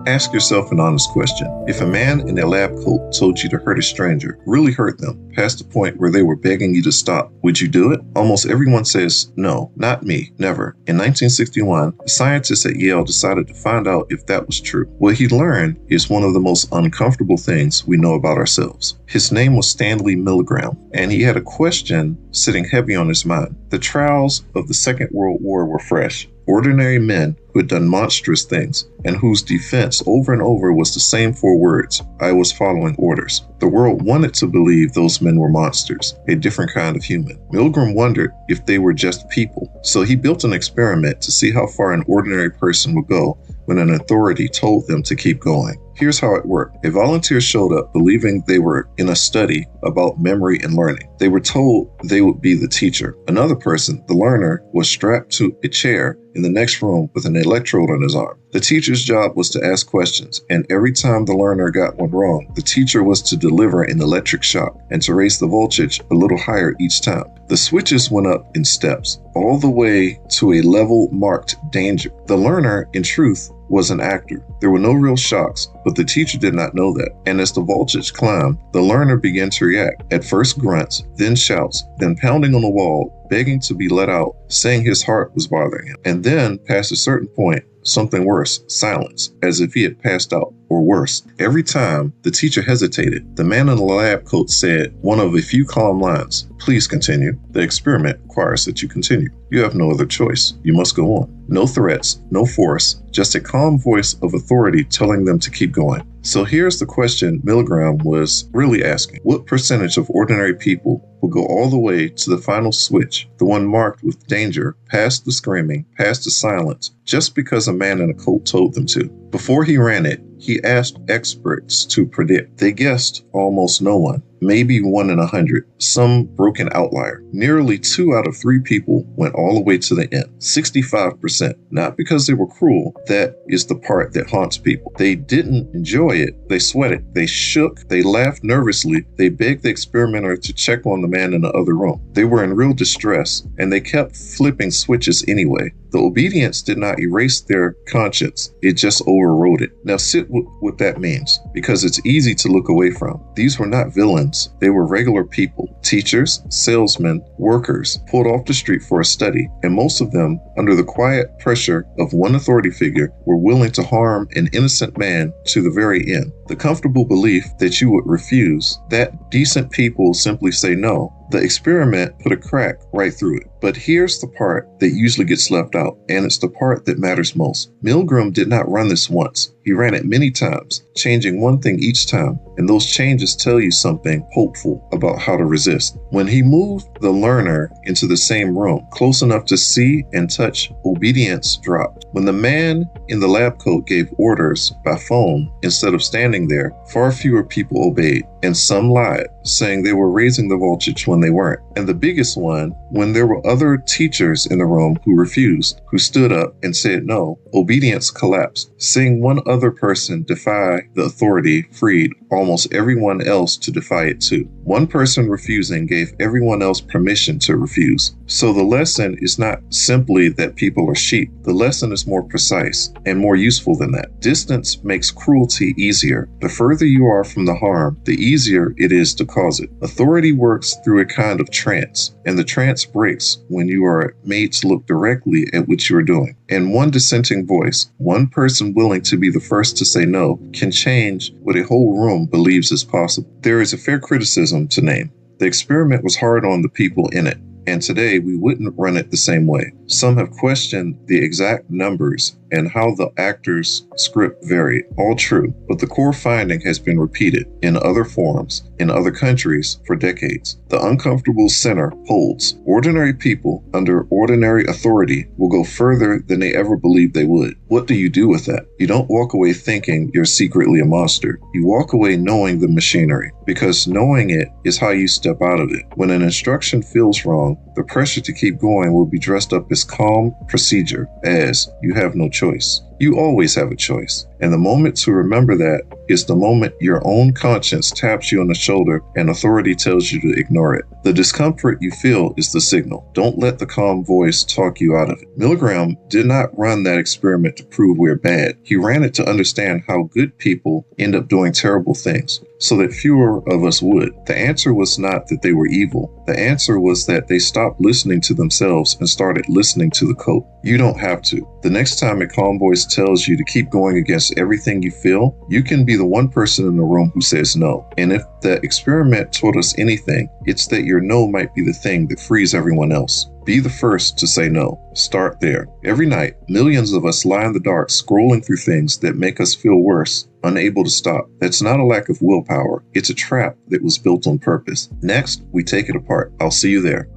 Ask yourself an honest question. If a man in a lab coat told you to hurt a stranger, really hurt them, past the point where they were begging you to stop, would you do it? Almost everyone says, no, not me, never. In 1961, a scientist at Yale decided to find out if that was true. What he learned is one of the most uncomfortable things we know about ourselves. His name was Stanley Milgram, and he had a question sitting heavy on his mind. The trials of the Second World War were fresh. Ordinary men who had done monstrous things and whose defense over and over was the same four words: I was following orders. The world wanted to believe those men were monsters, a different kind of human. Milgram wondered if they were just people, so he built an experiment to see how far an ordinary person would go when an authority told them to keep going. Here's how it worked. A volunteer showed up believing they were in a study about memory and learning. They were told they would be the teacher. Another person, the learner, was strapped to a chair in the next room with an electrode on his arm. The teacher's job was to ask questions, and every time the learner got one wrong, the teacher was to deliver an electric shock and to raise the voltage a little higher each time. The switches went up in steps, all the way to a level marked danger. The learner, in truth, was an actor. There were no real shocks, but the teacher did not know that. And as the voltage climbed, the learner began to react. At first grunts, then shouts, then pounding on the wall, begging to be let out, saying his heart was bothering him. And then, past a certain point, something worse, silence, as if he had passed out, or worse. Every time the teacher hesitated, the man in the lab coat said one of a few calm lines: please continue. The experiment requires that you continue. You have no other choice. You must go on. No threats, no force, just a calm voice of authority telling them to keep going. So here's the question Milgram was really asking. What percentage of ordinary people will go all the way to the final switch, the one marked with danger, past the screaming, past the silence, just because a man in a coat told them to? Before he ran it, he asked experts to predict. They guessed almost no one, maybe 1 in 100, some broken outlier. Nearly 2 out of 3 people went all the way to the end, 65%. Not because they were cruel, that is the part that haunts people. They didn't enjoy it, they sweated, they shook, they laughed nervously, they begged the experimenter to check on the man in the other room. They were in real distress, and they kept flipping switches anyway. The obedience did not erase their conscience, it just overrode it. Now sit with what that means, because it's easy to look away from. These were not villains, they were regular people. Teachers, salesmen, workers, pulled off the street for a study, and most of them, under the quiet pressure of one authority figure, were willing to harm an innocent man to the very end. The comfortable belief that you would refuse, that decent people simply say no. The experiment put a crack right through it. But here's the part that usually gets left out, and it's the part that matters most. Milgram did not run this once. He ran it many times, changing one thing each time, and those changes tell you something hopeful about how to resist. When he moved the learner into the same room, close enough to see and touch, obedience dropped. When the man in the lab coat gave orders by phone instead of standing there, far fewer people obeyed, and some lied, saying they were raising the voltage when they weren't. And the biggest one, when there were other teachers in the room who refused, who stood up and said no, obedience collapsed. Seeing one other person defy the authority freed almost everyone else to defy it too. One person refusing gave everyone else permission to refuse. So the lesson is not simply that people are sheep. The lesson is more precise and more useful than that. Distance makes cruelty easier. The further you are from the harm, the easier it is to cause it. Authority works through a kind of trance, and the trance breaks when you are made to look directly at what you are doing. And one dissenting voice, one person willing to be the first to say no, can change what a whole room believes is possible. There is a fair criticism to name. The experiment was hard on the people in it, and today we wouldn't run it the same way. Some have questioned the exact numbers and how the actor's script varied. All true, but the core finding has been repeated in other forms, in other countries for decades. The uncomfortable center holds. Ordinary people under ordinary authority will go further than they ever believed they would. What do you do with that? You don't walk away thinking you're secretly a monster. You walk away knowing the machinery, because knowing it is how you step out of it. When an instruction feels wrong, the pressure to keep going will be dressed up as calm procedure, as you have no choice. You always have a choice. And the moment to remember that is the moment your own conscience taps you on the shoulder and authority tells you to ignore it. The discomfort you feel is the signal. Don't let the calm voice talk you out of it. Milgram did not run that experiment to prove we're bad. He ran it to understand how good people end up doing terrible things, so that fewer of us would. The answer was not that they were evil. The answer was that they stopped listening to themselves and started listening to the code. You don't have to. The next time a calm voice tells you to keep going against everything you feel, you can be the one person in the room who says no. And if the experiment taught us anything, it's that your no might be the thing that frees everyone else. Be the first to say no. Start there. Every night, millions of us lie in the dark scrolling through things that make us feel worse, unable to stop. That's not a lack of willpower. It's a trap that was built on purpose. Next, we take it apart. I'll see you there.